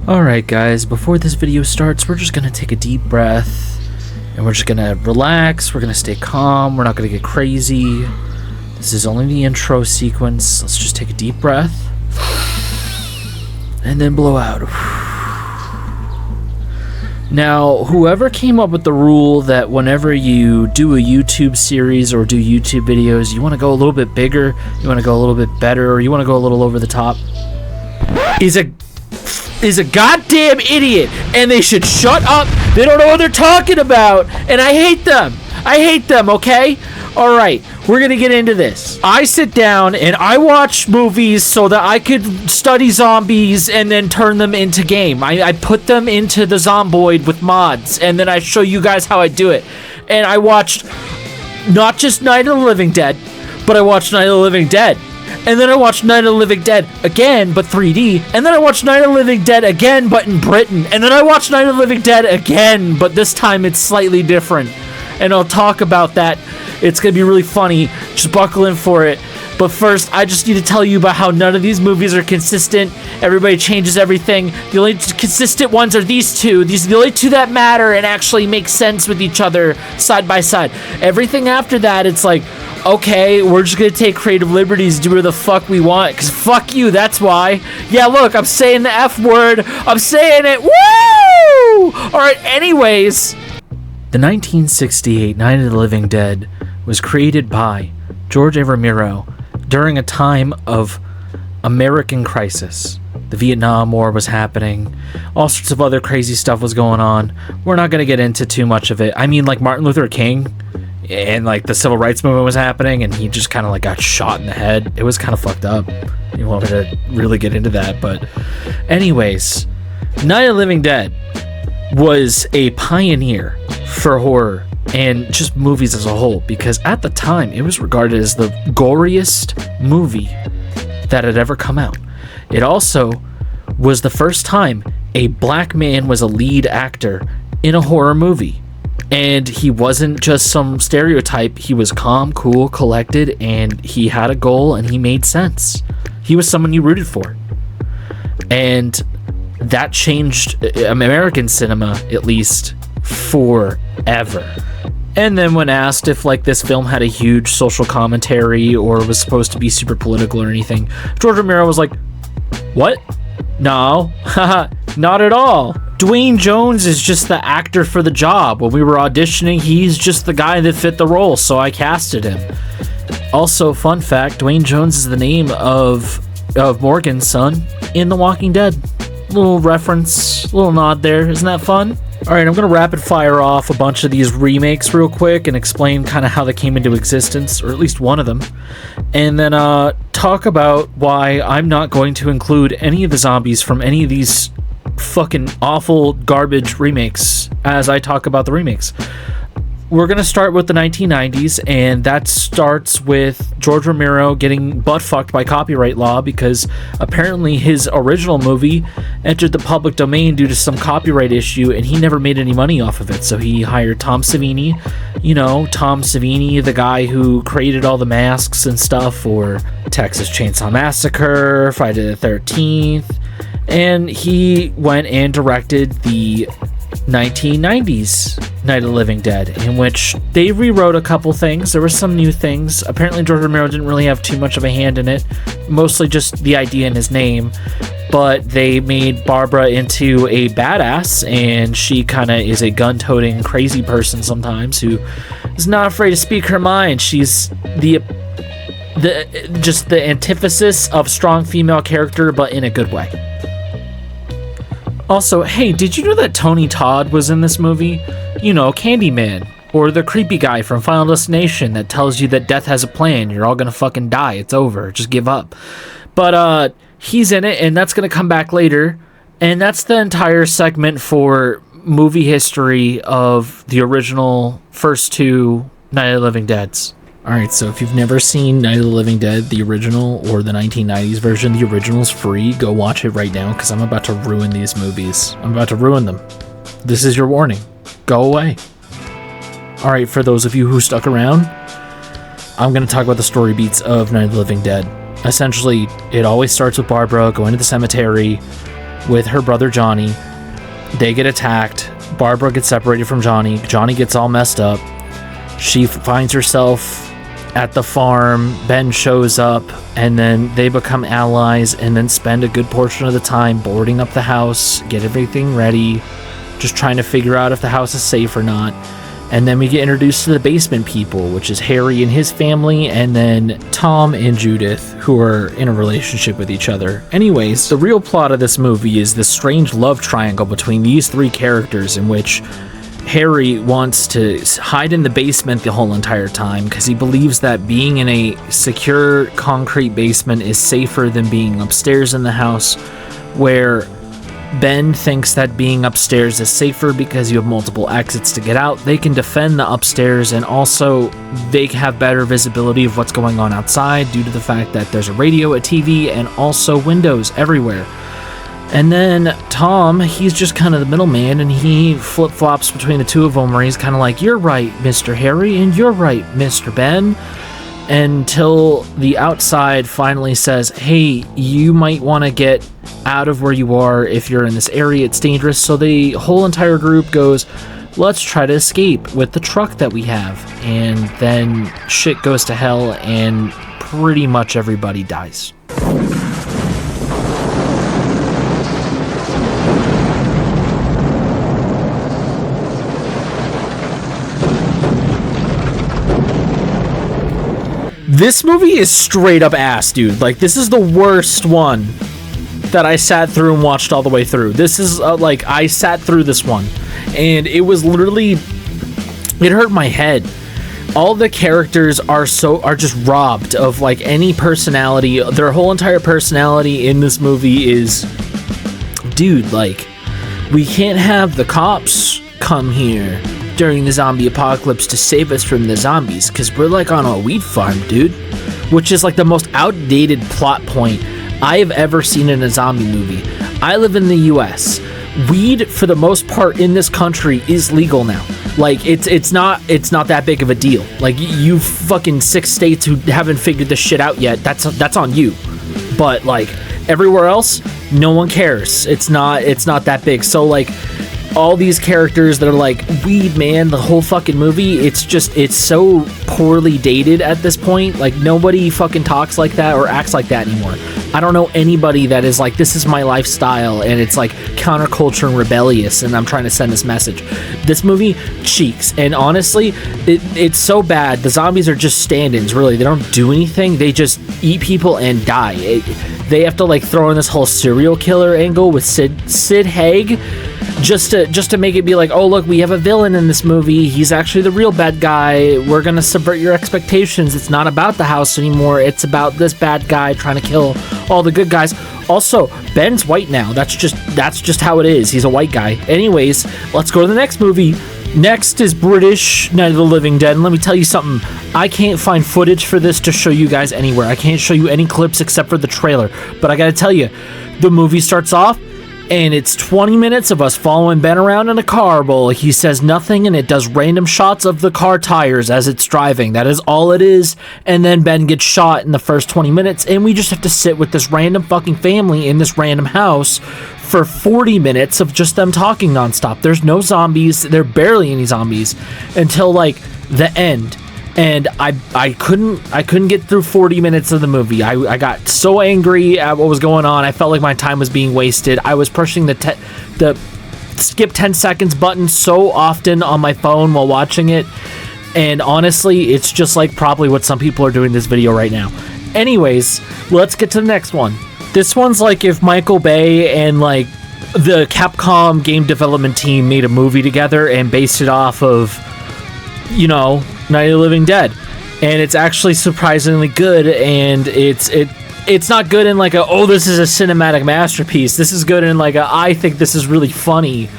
Alright guys, before this video starts, we're just gonna take a deep breath and we're just gonna relax, we're gonna stay calm, we're not gonna get crazy. This is only the intro sequence. Let's just take a deep breath and then blow out. Now, whoever came up with the rule that whenever you do a YouTube series or do YouTube videos, you want to go a little bit bigger, you want to go a little bit better, or you want to go a little over the top, is a goddamn idiot, and they should shut up. They don't know what they're talking about, and I hate them, okay? Alright, we're gonna get into this. I sit down and I watch movies so that I could study zombies and then turn them into game. I put them into the Zomboid with mods, and then I show you guys how I do it. And I watched not just Night of the Living Dead, but I watched Night of the Living Dead. And then I watched Night of the Living Dead again, but 3D. And then I watched Night of the Living Dead again, but in Britain. And then I watched Night of the Living Dead again, but this time it's slightly different. And I'll talk about that. It's going to be really funny. Just buckle in for it. But first, I just need to tell you about how none of these movies are consistent. Everybody changes everything. The only consistent ones are these two. These are the only two that matter and actually make sense with each other side by side. Everything after that, it's like, okay, we're just going to take creative liberties, do whatever the fuck we want, because fuck you, that's why. Yeah, look, I'm saying the F word. I'm saying it. Woo! Alright, anyways. The 1968 Night of the Living Dead was created by George A. Romero during a time of American crisis. The Vietnam War was happening. All sorts of other crazy stuff was going on. We're not going to get into too much of it. I mean, like Martin Luther King and like the civil rights movement was happening and he just kind of like got shot in the head. It was kind of fucked up. You want me to really get into that, but anyways, Night of the Living Dead was a pioneer for horror and just movies as a whole, because at the time it was regarded as the goriest movie that had ever come out. It also was the first time a black man was a lead actor in a horror movie, and he wasn't just some stereotype. He was calm, cool, collected, and he had a goal and he made sense. He was someone you rooted for, and that changed American cinema, at least forever. And then when asked if like this film had a huge social commentary or was supposed to be super political or anything, George Romero was like, what? No, haha, not at all. Dwayne Jones is just the actor for the job. When we were auditioning, he's just the guy that fit the role, so I casted him. Also, fun fact, Dwayne Jones is the name of Morgan's son in The Walking Dead. Little reference, little nod there. Isn't that fun? Alright, I'm going to rapid fire off a bunch of these remakes real quick and explain kind of how they came into existence, or at least one of them. And then talk about why I'm not going to include any of the zombies from any of these fucking awful garbage remakes as I talk about the remakes. We're going to start with the 1990s, and that starts with George Romero getting butt-fucked by copyright law because apparently his original movie entered the public domain due to some copyright issue, and he never made any money off of it. So he hired Tom Savini, you know, Tom Savini, the guy who created all the masks and stuff for Texas Chainsaw Massacre, Friday the 13th, and he went and directed the 1990s Night of the Living Dead, in which they rewrote a couple things. There were some new things. Apparently George Romero didn't really have too much of a hand in it, mostly just the idea in his name, but they made Barbara into a badass, and she kind of is a gun-toting crazy person sometimes who is not afraid to speak her mind. She's the antithesis of strong female character, but in a good way. Also, hey, did you know that Tony Todd was in this movie? You know, Candyman, or the creepy guy from Final Destination that tells you that death has a plan, you're all gonna fucking die, it's over, just give up. But he's in it, and that's gonna come back later, and that's the entire segment for movie history of the original first two Night of the Living Deads. Alright, so if you've never seen Night of the Living Dead, the original, or the 1990s version, the original's free. Go watch it right now, because I'm about to ruin these movies. I'm about to ruin them. This is your warning. Go away. Alright, for those of you who stuck around, I'm going to talk about the story beats of Night of the Living Dead. Essentially, it always starts with Barbara going to the cemetery, with her brother Johnny. They get attacked. Barbara gets separated from Johnny. Johnny gets all messed up. She finds herself at the farm. Ben shows up, and then they become allies, and then spend a good portion of the time boarding up the house, get everything ready, just trying to figure out if the house is safe or not. And then we get introduced to the basement people, which is Harry and his family, and then Tom and Judith, who are in a relationship with each other. Anyways, the real plot of this movie is this strange love triangle between these three characters, in which Harry wants to hide in the basement the whole entire time because he believes that being in a secure concrete basement is safer than being upstairs in the house, where Ben thinks that being upstairs is safer because you have multiple exits to get out. They can defend the upstairs, and also they have better visibility of what's going on outside due to the fact that there's a radio, a TV, and also windows everywhere. And then Tom, he's just kind of the middleman, and he flip-flops between the two of them, where he's kind of like, you're right, Mr. Harry, and you're right, Mr. Ben, until the outside finally says, hey, you might want to get out of where you are. If you're in this area, it's dangerous. So the whole entire group goes, let's try to escape with the truck that we have. And then shit goes to hell, and pretty much everybody dies. This movie is straight up ass, dude. Like, this is the worst one that I sat through and watched all the way through. This is, I sat through this one, and it was literally, it hurt my head. All the characters are just robbed of, like, any personality. Their whole entire personality in this movie is, dude, like, we can't have the cops come here during the zombie apocalypse to save us from the zombies, because we're like on a weed farm, dude. Which is like the most outdated plot point I have ever seen in a zombie movie. I live in the US. Weed, for the most part in this country, is legal now. Like, it's not that big of a deal. Like, you fucking 6 states who haven't figured this shit out yet, that's on you. But like everywhere else, no one cares. It's not that big. So like, all these characters that are like, weed, man, the whole fucking movie, it's so poorly dated at this point. Like, nobody fucking talks like that or acts like that anymore. I don't know anybody that is like, this is my lifestyle, and it's like counterculture and rebellious, and I'm trying to send this message. This movie cheeks, and honestly, it's so bad. The zombies are just stand-ins, really. They don't do anything. They just eat people and die. They have to like throw in this whole serial killer angle with Sid Haig, just to make it be like, oh look, we have a villain in this movie, he's actually the real bad guy, we're gonna subvert your expectations, it's not about the house anymore, it's about this bad guy trying to kill all the good guys. Also, Ben's white now, that's just how it is, he's a white guy. Anyways, let's go to the next movie. Next is British Night of the Living Dead, and let me tell you something, I can't find footage for this to show you guys anywhere. I can't show you any clips except for the trailer, but I gotta tell you, the movie starts off and it's 20 minutes of us following Ben around in a car while he says nothing, and it does random shots of the car tires as it's driving. That is all it is. And then Ben gets shot in the first 20 minutes, and we just have to sit with this random fucking family in this random house for 40 minutes of just them talking nonstop. There's no zombies. There are barely any zombies until like the end. And I couldn't get through 40 minutes of the movie. I got so angry at what was going on. I felt like my time was being wasted. I was pushing the skip 10 seconds button so often on my phone while watching it. And honestly, it's just like probably what some people are doing in this video right now. Anyways, let's get to the next one. This one's like if Michael Bay and like the Capcom game development team made a movie together and based it off of, you know, Night of the Living Dead, and it's actually surprisingly good. And it's not good in like a, oh, this is a cinematic masterpiece. This is good in like a, I think this is really funny,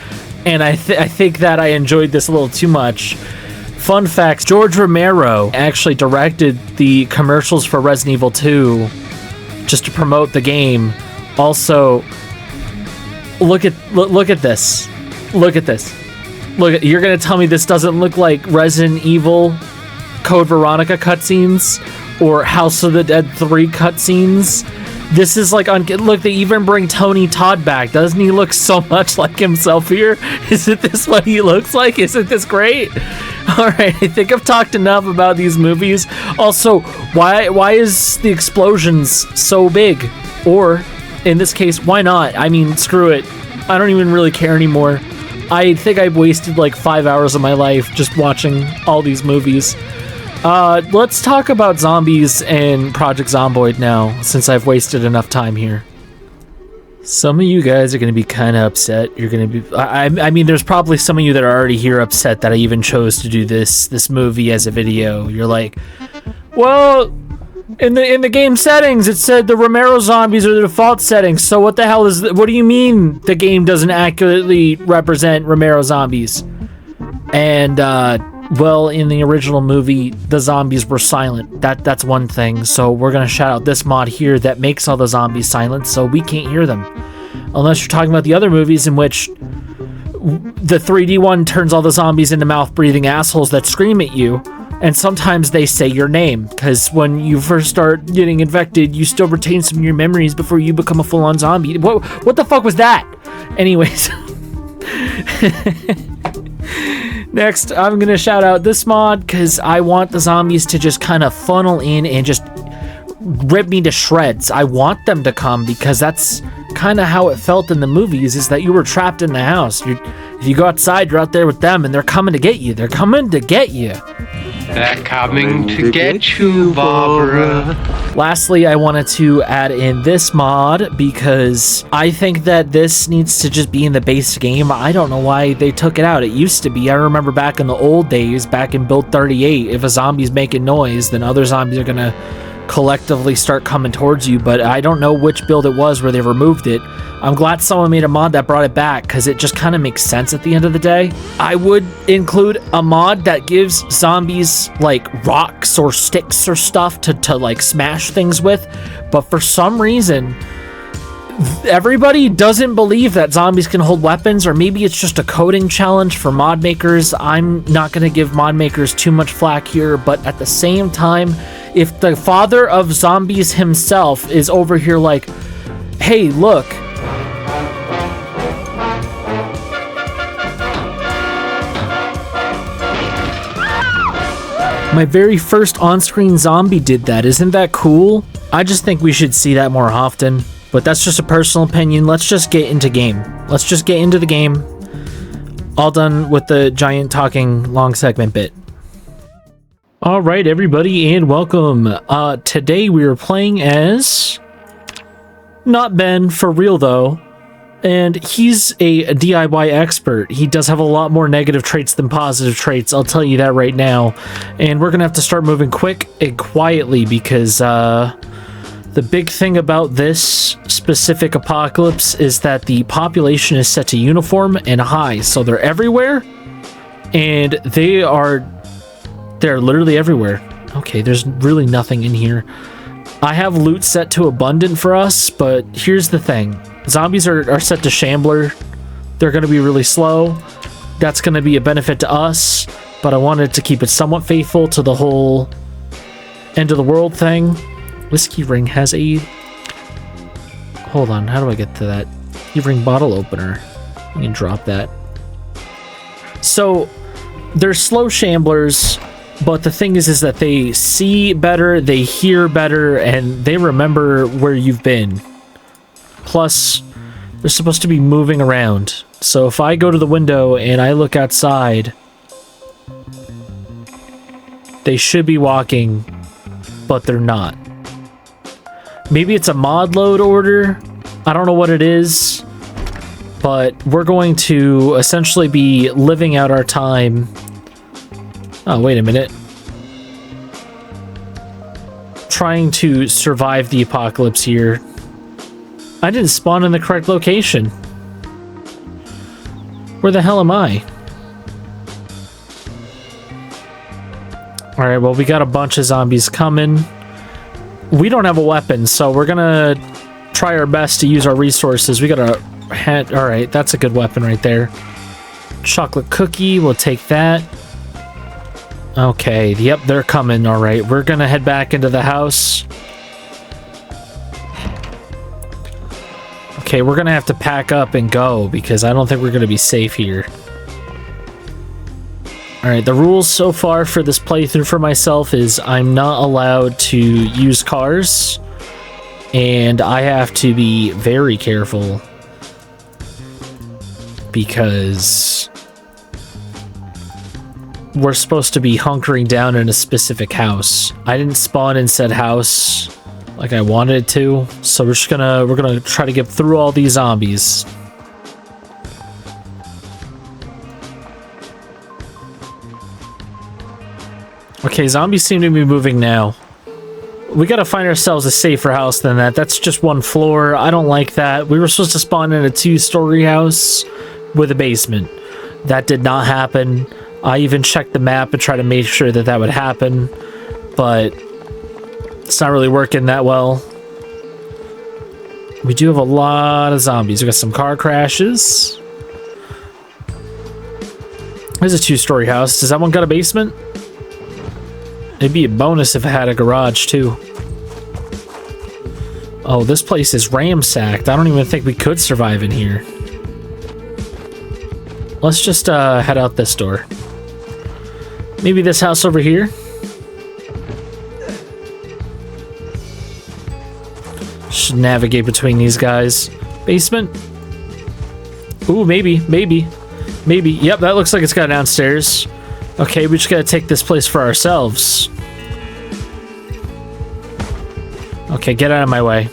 and I think that I enjoyed this a little too much. Fun facts: George Romero actually directed the commercials for Resident Evil 2 just to promote the game. Also, look at this. Look at this. Look, you're gonna tell me this doesn't look like Resident Evil Code Veronica cutscenes or House of the Dead 3 cutscenes? This is like, look, they even bring Tony Todd back. Doesn't he look so much like himself here? Isn't this what he looks like? Isn't this great? All right, I think I've talked enough about these movies. Also, why is the explosions so big? Or, in this case, why not? I mean, screw it. I don't even really care anymore. I think I've wasted like 5 hours of my life just watching all these movies. Let's talk about zombies and Project Zomboid now, since I've wasted enough time here. Some of you guys are going to be kind of upset. You're going to be... I mean, there's probably some of you that are already here upset that I even chose to do this movie as a video. You're like, well, in the game settings, it said the Romero zombies are the default settings. So what the hell is... What do you mean the game doesn't accurately represent Romero zombies? And, well, in the original movie, the zombies were silent. That's one thing. So we're going to shout out this mod here that makes all the zombies silent, so we can't hear them. Unless you're talking about the other movies in which the 3D one turns all the zombies into mouth-breathing assholes that scream at you, and sometimes they say your name, because when you first start getting infected, you still retain some of your memories before you become a full-on zombie. What the fuck was that? Anyways... Next, I'm going to shout out this mod because I want the zombies to just kind of funnel in and just rip me to shreds. I want them to come because that's kind of how it felt in the movies, is that you were trapped in the house. If you go outside, you're out there with them and they're coming to get you. They're coming to get you. They're coming to get you, Barbara. Lastly, I wanted to add in this mod because I think that this needs to just be in the base game. I don't know why they took it out. It used to be. I remember back in the old days, back in build 38, if a zombie's making noise, then other zombies are going to collectively start coming towards you, but I don't know which build it was where they removed it. I'm glad someone made a mod that brought it back because it just kind of makes sense at the end of the day. I would include a mod that gives zombies like rocks or sticks or stuff to like smash things with, but for some reason everybody doesn't believe that zombies can hold weapons, or maybe it's just a coding challenge for mod makers. I'm not going to give mod makers too much flack here, but at the same time, if the father of zombies himself is over here like, hey, look, my very first on-screen zombie did that. Isn't that cool? I just think we should see that more often. But that's just a personal opinion. Let's just get into game. Let's just get into the game. All done with the giant talking long segment bit. All right, everybody, and welcome. Today we are playing as... not Ben, for real though. And he's a DIY expert. He does have a lot more negative traits than positive traits, I'll tell you that right now. And we're gonna have to start moving quick and quietly because, the big thing about this specific apocalypse is that the population is set to uniform and high, so they're everywhere, and they're literally everywhere. Okay, there's really nothing in here. I have loot set to abundant for us, but here's the thing. Zombies are set to shambler. They're going to be really slow. That's going to be a benefit to us, but I wanted to keep it somewhat faithful to the whole end of the world thing. Whiskey ring has a... hold on, how do I get to that? You ring bottle opener. You can drop that. So, they're slow shamblers, but the thing is that they see better, they hear better, and they remember where you've been. Plus, they're supposed to be moving around. So if I go to the window and I look outside, they should be walking, but they're not. Maybe it's a mod load order. I don't know what it is, but we're going to essentially be living out our time. Oh, wait a minute. Trying to survive the apocalypse here. I didn't spawn in the correct location. Where the hell am I? Alright, well, we got a bunch of zombies coming. We don't have a weapon, so we're gonna try our best to use our resources. We got a hat. Alright, that's a good weapon right there. Chocolate cookie, we'll take that. Okay, yep, they're coming. Alright, we're gonna head back into the house. Okay, we're gonna have to pack up and go because I don't think we're gonna be safe here. Alright, the rules so far for this playthrough for myself is I'm not allowed to use cars, and I have to be very careful because we're supposed to be hunkering down in a specific house. I didn't spawn in said house like I wanted to, so we're gonna try to get through all these zombies. Okay, zombies seem to be moving now. We gotta find ourselves a safer house than that. That's just one floor. I don't like that. We were supposed to spawn in a 2-story house with a basement. That did not happen. I even checked the map and tried to make sure that that would happen, but it's not really working that well. We do have a lot of zombies. We got some car crashes. There's a 2-story house. Does that one got a basement? It'd be a bonus if it had a garage, too. Oh, this place is ramsacked. I don't even think we could survive in here. Let's just head out this door. Maybe this house over here? Should navigate between these guys. Basement? Ooh, maybe. Yep, that looks like it's got downstairs. Okay, we just gotta take this place for ourselves. Okay, get out of my way.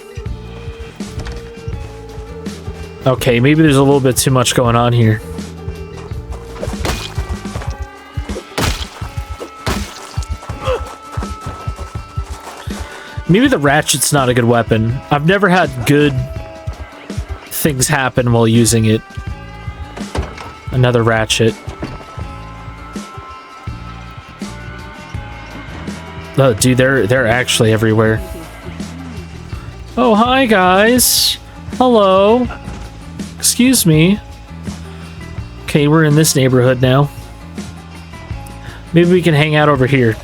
Okay, maybe there's a little bit too much going on here. Maybe the ratchet's not a good weapon. I've never had good things happen while using it. Another ratchet. Oh, dude, they're actually everywhere. Oh, hi, guys. Hello. Excuse me. Okay, we're in this neighborhood now. Maybe we can hang out over here.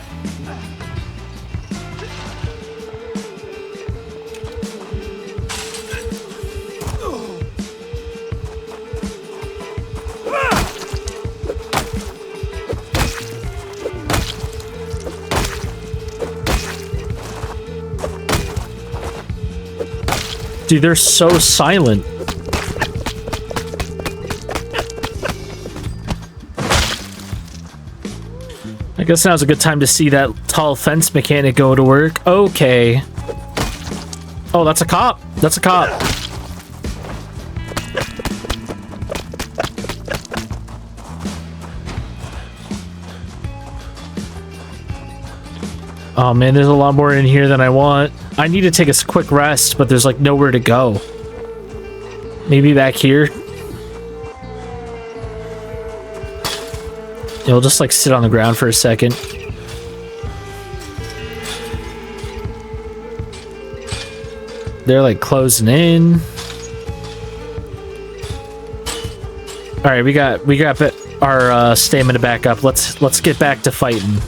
Dude, they're so silent. I guess now's a good time to see that tall fence mechanic go to work. Okay. Oh, that's a cop. That's a cop. Oh man, there's a lot more in here than I want. I need to take a quick rest, but there's like nowhere to go. Maybe back here. You'll just like sit on the ground for a second. They're like closing in. All right, we got our stamina back up. Let's get back to fighting.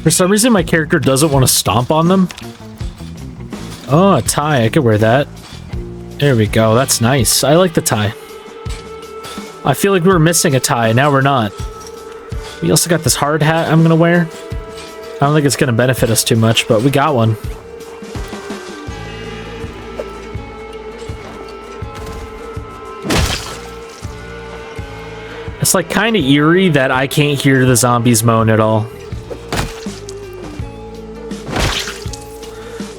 For some reason, my character doesn't want to stomp on them. Oh, a tie. I could wear that. There we go. That's nice. I like the tie. I feel like we were missing a tie. Now we're not. We also got this hard hat I'm going to wear. I don't think it's going to benefit us too much, but we got one. It's like kind of eerie that I can't hear the zombies moan at all.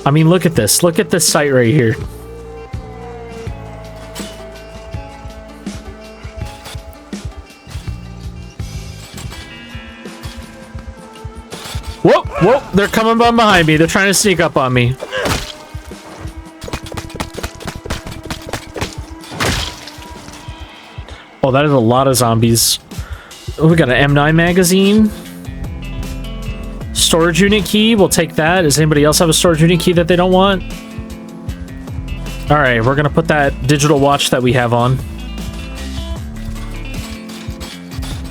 I mean, look at this. Look at this site right here. Whoa, whoa, they're coming from behind me. They're trying to sneak up on me. Oh, that is a lot of zombies. Oh, we got an M9 magazine. Storage unit key, we'll take that. Does anybody else have a storage unit key that they don't want? All right, we're gonna put that digital watch that we have on.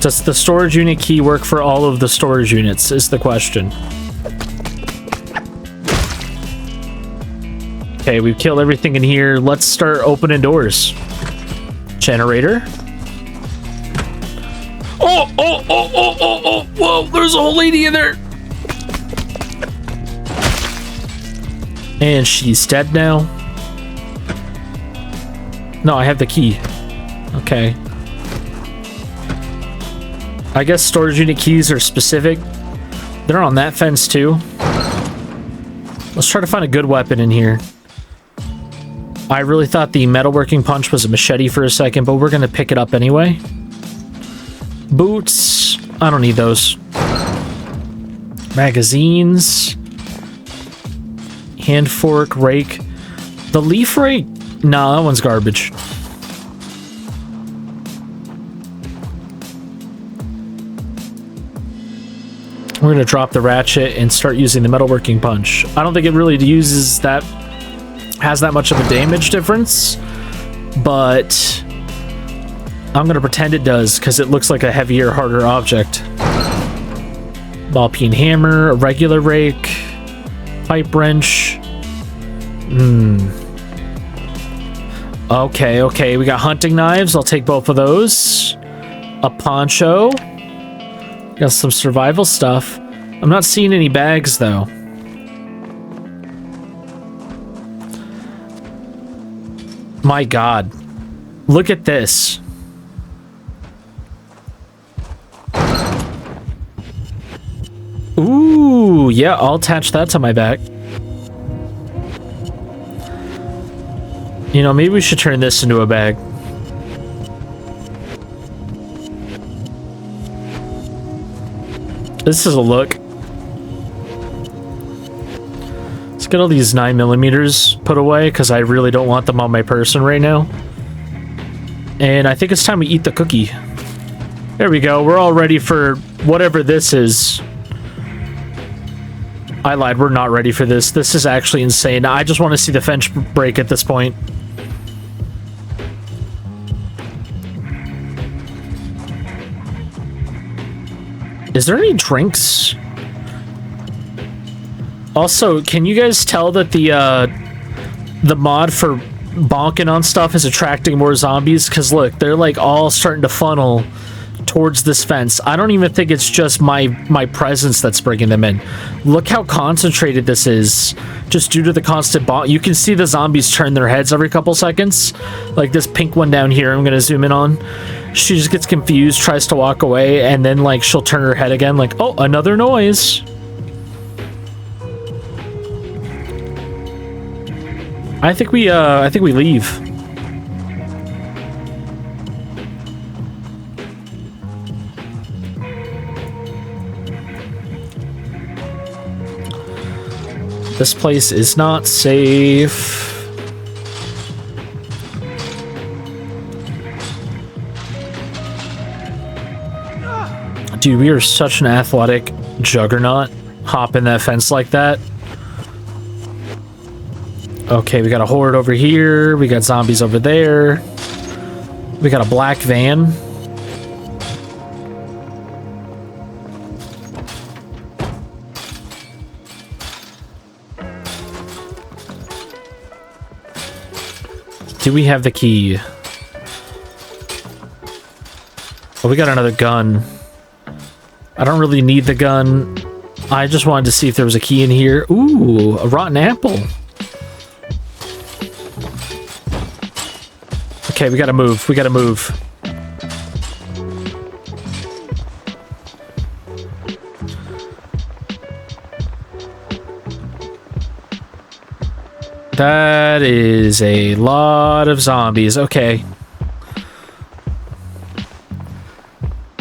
Does the storage unit key work for all of the storage units, is the question. Okay, we've killed everything in here. Let's start opening doors. Generator. Oh, whoa, there's a whole lady in there. And she's dead now. No, I have the key. Okay. I guess storage unit keys are specific. They're on that fence too. Let's try to find a good weapon in here. I really thought the metalworking punch was a machete for a second, but we're gonna pick it up anyway. Boots. I don't need those. Magazines. Hand fork, rake. The leaf rake? No, that one's garbage. We're gonna drop the ratchet and start using the metalworking punch. I don't think it really has that much of a damage difference, but I'm gonna pretend it does because it looks like a heavier, harder object. Ball peen hammer, a regular rake, pipe wrench. Okay, we got hunting knives. I'll take both of those. A poncho. Got some survival stuff. I'm not seeing any bags, though. My God. Look at this. Ooh, yeah, I'll attach that to my back. You know, maybe we should turn this into a bag. This is a look. Let's get all these 9mm put away because I really don't want them on my person right now. And I think it's time we eat the cookie. There we go. We're all ready for whatever this is. I lied. We're not ready for this. This is actually insane. I just want to see the fence break at this point. Is there any drinks? Also, can you guys tell that the mod for bonking on stuff is attracting more zombies? Because look, they're like all starting to funnel towards this fence. I don't even think it's just my presence that's bringing them in. Look how concentrated this is, just due to the constant bonk. You can see the zombies turn their heads every couple seconds. Like this pink one down here, I'm gonna zoom in on. She just gets confused, tries to walk away, and then like she'll turn her head again, like, oh, another noise. I think we leave. This place is not safe. Dude, we are such an athletic juggernaut. Hopping that fence like that. Okay, we got a horde over here. We got zombies over there. We got a black van. Do we have the key? Oh, we got another gun. I don't really need the gun. I just wanted to see if there was a key in here. Ooh, a rotten apple. Okay, we gotta move. We gotta move. That is a lot of zombies. Okay.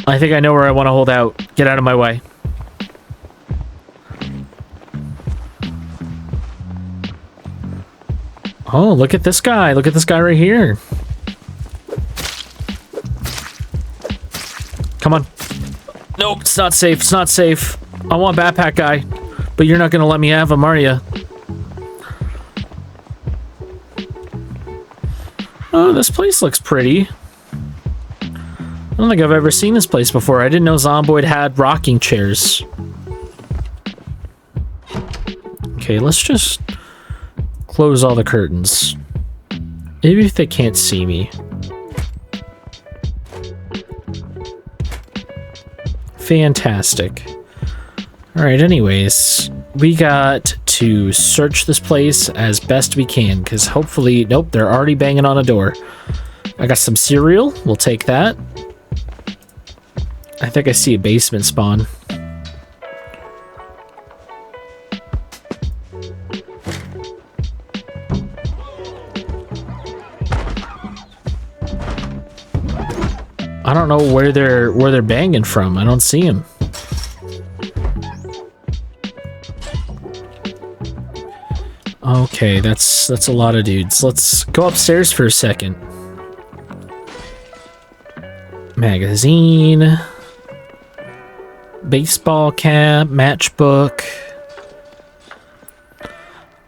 I think I know where I want to hold out. Get out of my way. Oh, look at this guy. Look at this guy right here. Come on. Nope, it's not safe. It's not safe. I want backpack guy. But you're not going to let me have him, are you? Oh, this place looks pretty. don't think I've ever seen this place before. I didn't know Zomboid had rocking chairs. Okay, let's just close all the curtains. Maybe if they can't see me. Fantastic. Alright, anyways, we got to search this place as best we can, because hopefully... Nope, they're already banging on a door. I got some cereal. We'll take that. I think I see a basement spawn. I don't know where they're banging from. I don't see them. Okay, that's a lot of dudes. Let's go upstairs for a second. Magazine. Baseball cap, matchbook.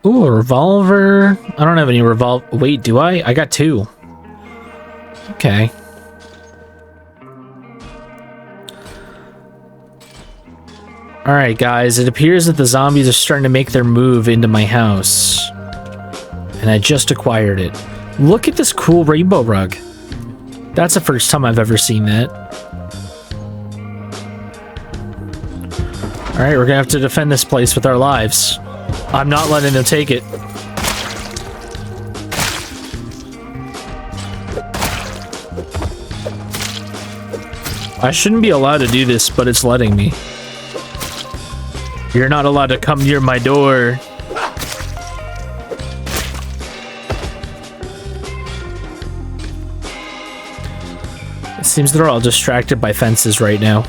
Ooh, a revolver. I don't have any Wait, do I? I got 2. Okay. Alright, guys, it appears that the zombies are starting to make their move into my house. And I just acquired it. Look at this cool rainbow rug. That's the first time I've ever seen that. Alright, we're gonna have to defend this place with our lives. I'm not letting them take it. I shouldn't be allowed to do this, but it's letting me. You're not allowed to come near my door. It seems they're all distracted by fences right now.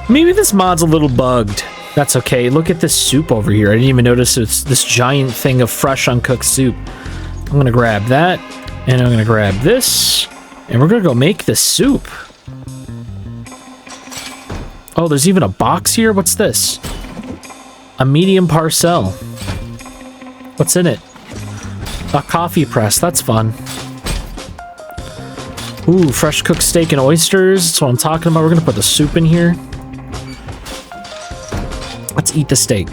Maybe this mod's a little bugged. That's okay. Look at this soup over here. I didn't even notice it's this giant thing of fresh uncooked soup. I'm gonna grab that, and I'm gonna grab this, and we're gonna go make this soup. Oh, there's even a box here? What's this? A medium parcel. What's in it? A coffee press. That's fun. Ooh, fresh cooked steak and oysters. That's what I'm talking about. We're gonna put the soup in here. Let's eat the steak.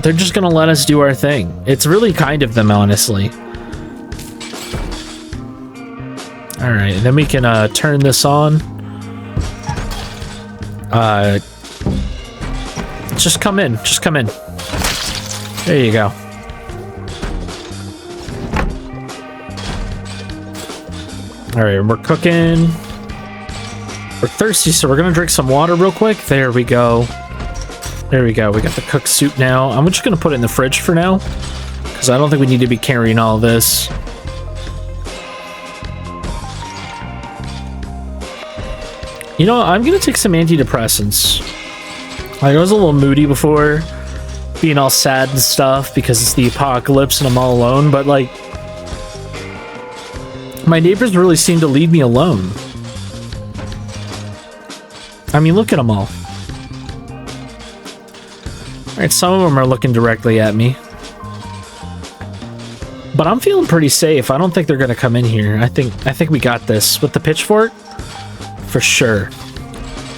They're just gonna let us do our thing. It's really kind of them, honestly. Alright, then we can turn this on. Just come in. Just come in. There you go. Alright, we're cooking. We're thirsty, so we're gonna drink some water real quick. There we go. There we go. We got the cooked soup now. I'm just gonna put it in the fridge for now, because I don't think we need to be carrying all this. You know, I'm gonna take some antidepressants. Like, I was a little moody before, being all sad and stuff because it's the apocalypse and I'm all alone, but like, my neighbors really seem to leave me alone. I mean, look at them all. Alright, some of them are looking directly at me. But I'm feeling pretty safe. I don't think they're gonna come in here. I think we got this. With the pitchfork? For sure.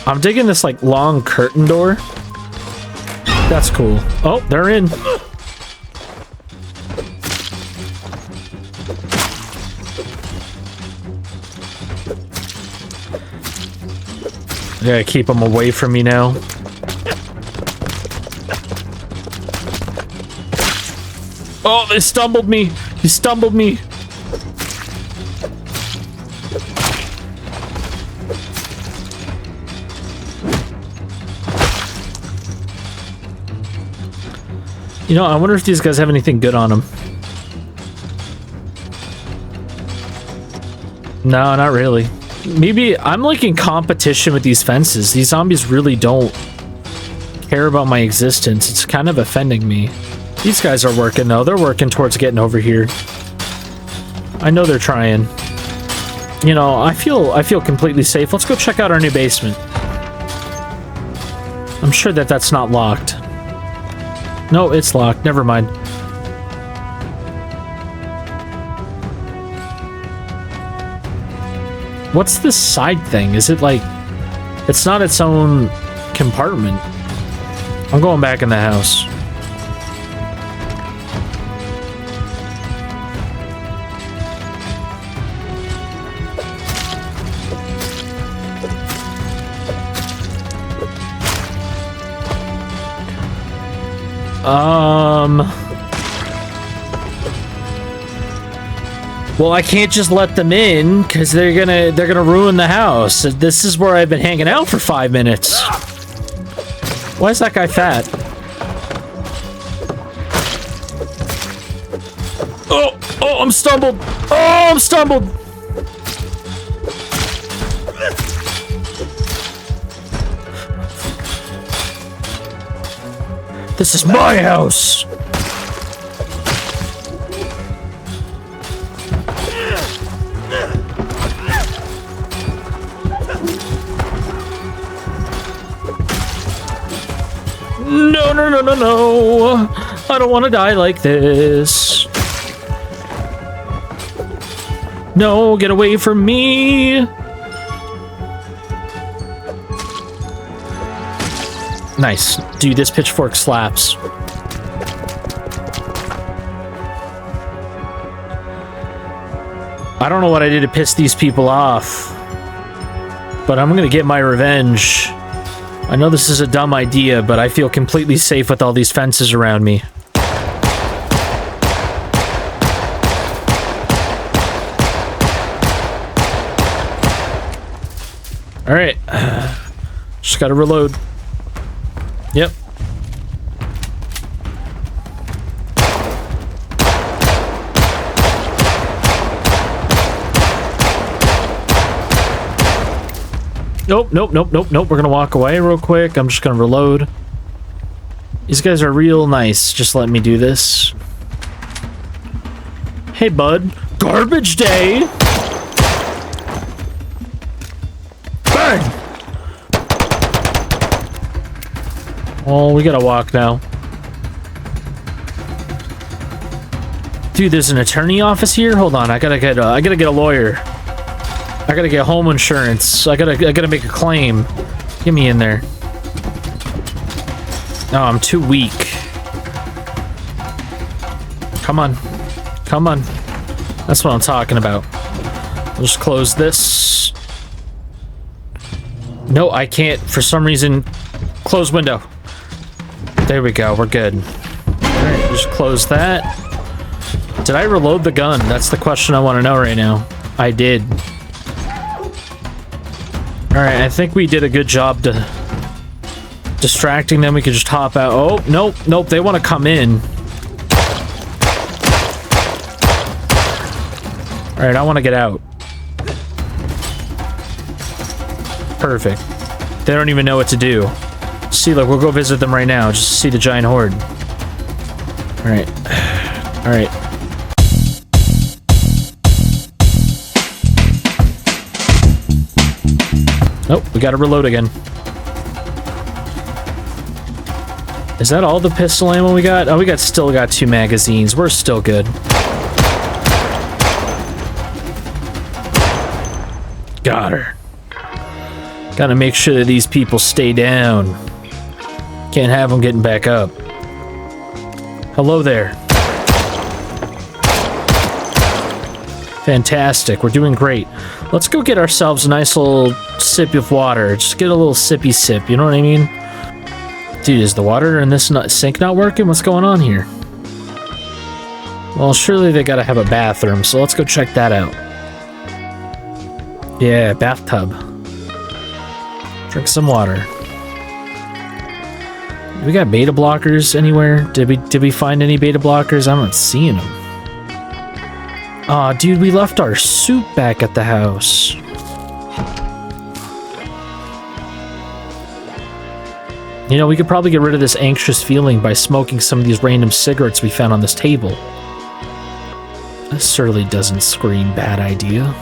I'm digging this, like, long curtain door. That's cool. Oh, they're in. I gotta keep them away from me now. Oh, they stumbled me. He stumbled me. You know, I wonder if these guys have anything good on them. No, not really. Maybe I'm like in competition with these fences. These zombies really don't care about my existence. It's kind of offending me. These guys are working though. They're working towards getting over here. I know they're trying. You know, I feel completely safe. Let's go check out our new basement. I'm sure that that's not locked. No, it's locked. Never mind. What's this side thing? Is it like... It's not its own compartment. I'm going back in the house. Well, I can't just let them in because they're gonna ruin the house. This is where I've been hanging out for 5 minutes. Why is that guy fat? Oh, I'm stumbled. Oh, I'm stumbled. This is my house. No, no, no, no, no. I don't want to die like this. No, get away from me. Nice. Dude, this pitchfork slaps. I don't know what I did to piss these people off, but I'm gonna get my revenge. I know this is a dumb idea, but I feel completely safe with all these fences around me. Alright. Just gotta reload. Yep. Nope, nope, nope, nope, nope. We're gonna walk away real quick. I'm just gonna reload. These guys are real nice. Just let me do this. Hey, bud. Garbage day! Bang! Oh, we gotta walk now. Dude, there's an attorney office here? Hold on, I gotta get a lawyer. I gotta get home insurance. I gotta make a claim. Get me in there. No, I'm too weak. Come on. Come on. That's what I'm talking about. I'll just close this. No, I can't. For some reason, close window. There we go. We're good. Alright, just close that. Did I reload the gun? That's the question I want to know right now. I did. Alright, I think we did a good job to distracting them. We could just hop out. Oh, nope, nope, they want to come in. Alright, I want to get out. Perfect. They don't even know what to do. See, look, we'll go visit them right now. Just see the giant horde. Alright. Alright. Nope, we gotta reload again. Is that all the pistol ammo we got? Oh, we still got 2 magazines. We're still good. Got her. Gotta make sure that these people stay down. Can't have them getting back up. Hello there. Fantastic. We're doing great. Let's go get ourselves a nice little sip of water. Just get a little sippy sip, you know what I mean? Dude, is the water in this sink not working? What's going on here? Well, surely they gotta have a bathroom, so let's go check that out. Yeah, bathtub. Drink some water. We got beta blockers anywhere? Did we find any beta blockers? I'm not seeing them. Aw, dude, we left our soup back at the house. You know, we could probably get rid of this anxious feeling by smoking some of these random cigarettes we found on this table. This certainly doesn't scream bad idea.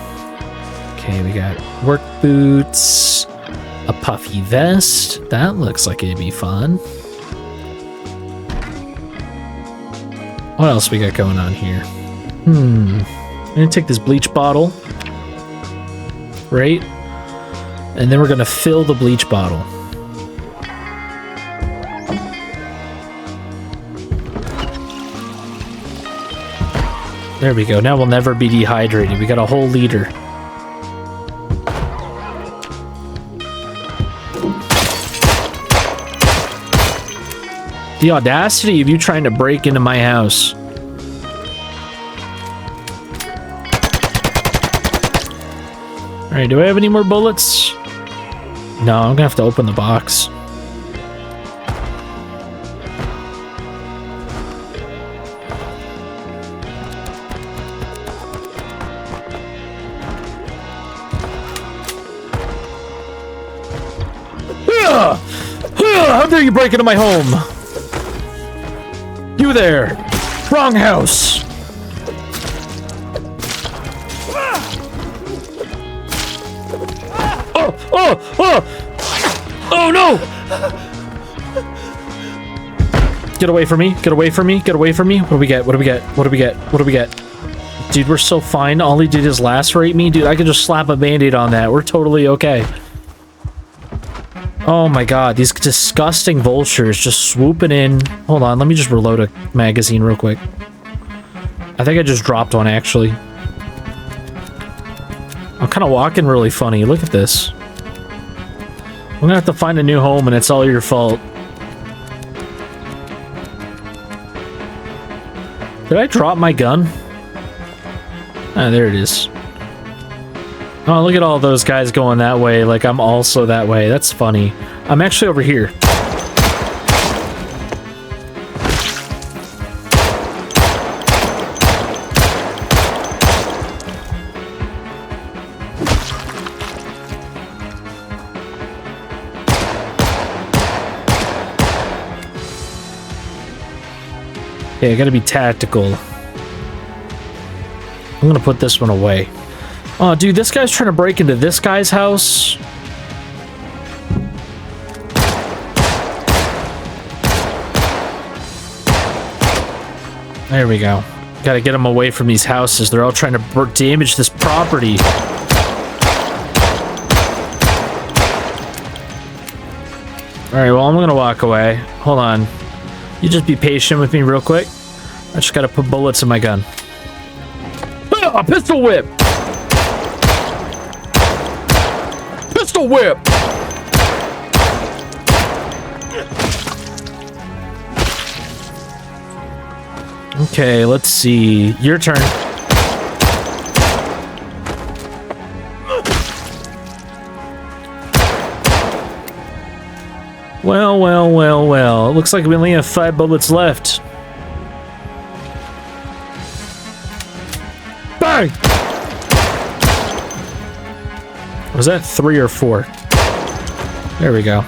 Okay, we got work boots, a puffy vest. That looks like it'd be fun. What else we got going on here? I'm gonna take this bleach bottle. right? And then we're gonna fill the bleach bottle. There we go. Now we'll never be dehydrated. We got a whole liter. The audacity of you trying to break into my house. Alright, do I have any more bullets? No, I'm gonna have to open the box. How dare you break into my home? You there! Wrong house! Oh no! Get away from me! Get away from me! Get away from me! What do we get? What do we get? What do we get? What do we get? Dude, we're so fine. All he did is lacerate me. Dude, I could just slap a band-aid on that. We're totally okay. Oh my god, these disgusting vultures just swooping in. Hold on, let me just reload a magazine real quick. I think I just dropped one, actually. I'm kind of walking really funny. Look at this. I'm gonna have to find a new home, and it's all your fault. Did I drop my gun? Ah, there it is. Oh, look at all those guys going that way, like I'm also that way. That's funny. I'm actually over here. Okay, I gotta be tactical. I'm gonna put this one away. Oh, dude, this guy's trying to break into this guy's house. There we go. Gotta get them away from these houses. They're all trying to damage this property. Alright, well, I'm gonna walk away. Hold on. You just be patient with me real quick. I just gotta put bullets in my gun. Ah, pistol whip! Pistol whip! Okay, let's see. Your turn. Well, well, well, well. It looks like we only have 5 bullets left. Bang! Was that 3 or 4? There we go.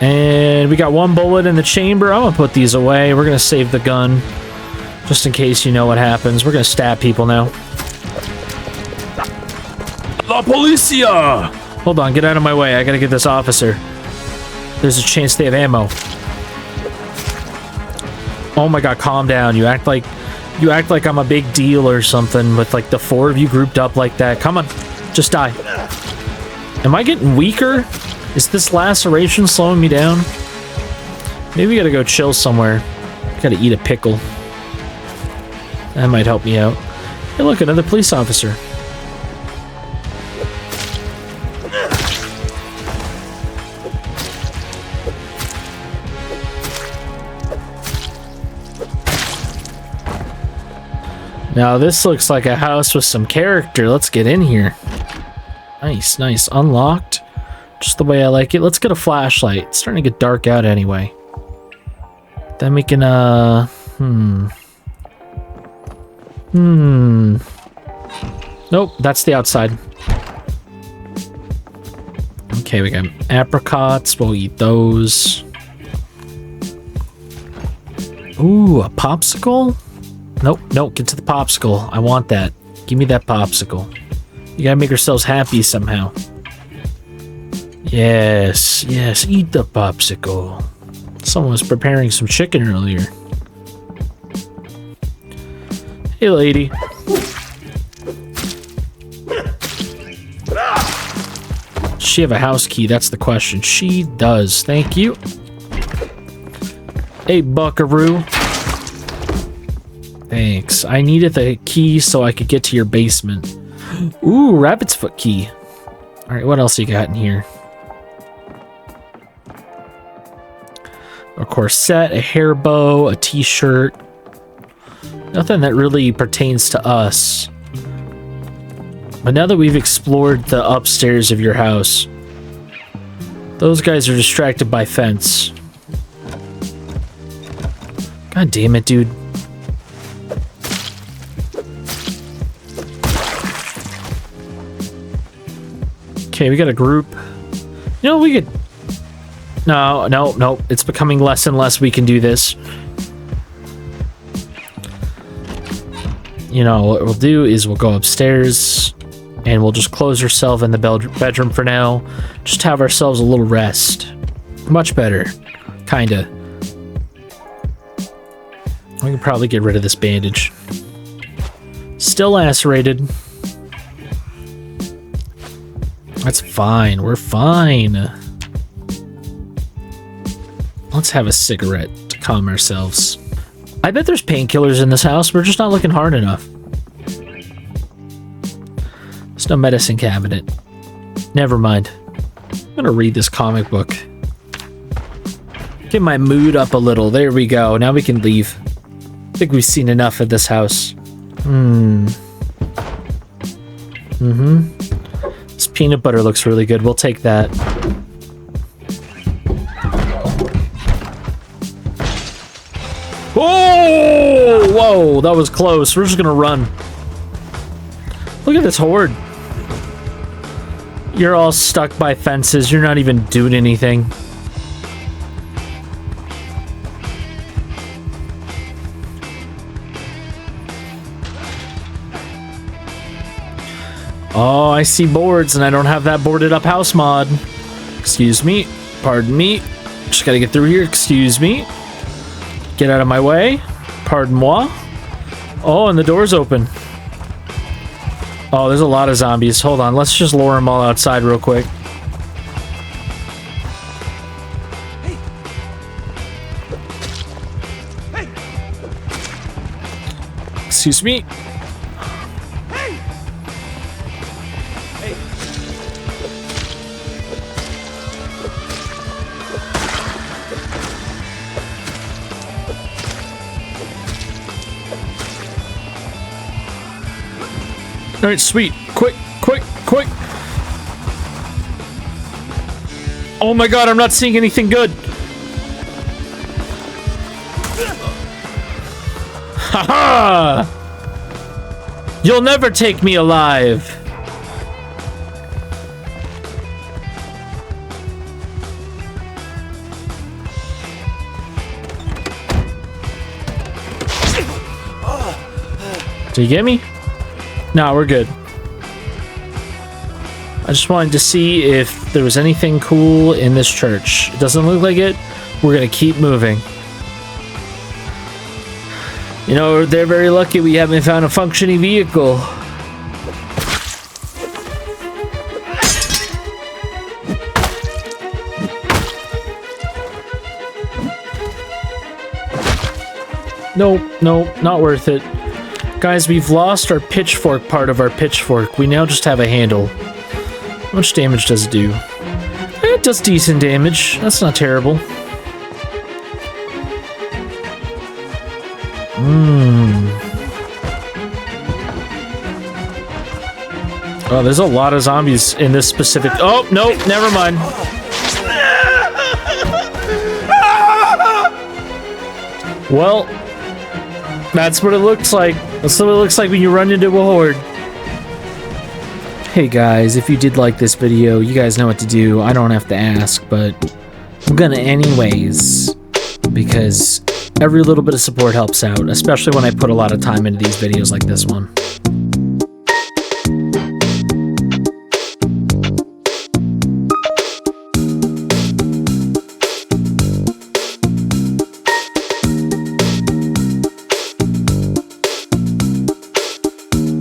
And we got 1 bullet in the chamber. I'm gonna put these away. We're gonna save the gun. Just in case you know what happens. We're gonna stab people now. La policia! Hold on, get out of my way. I gotta get this officer. There's a chance they have ammo. Oh my god, calm down. You act like I'm a big deal or something with like the 4 of you grouped up like that. Come on. Just die. Am I getting weaker? Is this laceration slowing me down? Maybe we gotta go chill somewhere. Gotta eat a pickle. That might help me out. Hey look, another police officer. Now this looks like a house with some character. Let's get in here. Nice, nice. Unlocked. Just the way I like it. Let's get a flashlight. It's starting to get dark out anyway. Then we can, Nope, that's the outside. Okay, we got apricots. We'll eat those. Ooh, a popsicle? Nope, nope, get to the popsicle. I want that. Give me that popsicle. You gotta make yourselves happy somehow. Yes, yes, eat the popsicle. Someone was preparing some chicken earlier. Hey, lady. she have a house key? That's the question. She does. Thank you. Hey, buckaroo. Thanks. I needed the key so I could get to your basement. Ooh, rabbit's foot key. Alright, what else you got in here? A corset, a hair bow, a t-shirt. Nothing that really pertains to us. But now that we've explored the upstairs of your house, those guys are distracted by fence. God damn it, dude. Okay, we got a group. You know, we could... No. It's becoming less and less we can do this. You know, what we'll do is we'll go upstairs and we'll just close ourselves in the bedroom for now. Just have ourselves a little rest. Much better. Kinda. We can probably get rid of this bandage. Still lacerated. That's fine. We're fine. Let's have a cigarette to calm ourselves. I bet there's painkillers in this house. We're just not looking hard enough. There's no medicine cabinet. Never mind. I'm gonna read this comic book. Get my mood up a little. There we go. Now we can leave. I think we've seen enough of this house. This peanut butter looks really good. We'll take that. Oh! Whoa, that was close. We're just gonna run. Look at this horde. You're all stuck by fences. You're not even doing anything. Oh, I see boards, and I don't have that boarded up house mod. Excuse me. Pardon me. Just gotta get through here. Excuse me. Get out of my way. Pardon moi. Oh, and the door's open. Oh, there's a lot of zombies. Hold on. Let's just lure them all outside real quick. Excuse me. All right, sweet. Quick. Oh my god, I'm not seeing anything good. Haha! You'll never take me alive. Did you get me? No, we're good. I just wanted to see if there was anything cool in this church. It doesn't look like it. We're gonna keep moving. You know, they're very lucky we haven't found a functioning vehicle. Nope, not worth it. Guys, we've lost our pitchfork part of our pitchfork. We now just have a handle. How much damage does it do? It does decent damage. That's not terrible. Oh, there's a lot of zombies in this specific... Oh, no, never mind. Well, that's what it looks like. That's what it looks like when you run into a horde. Hey guys, if you did like this video, you guys know what to do. I don't have to ask, but I'm gonna anyways. Because every little bit of support helps out, especially when I put a lot of time into these videos like this one.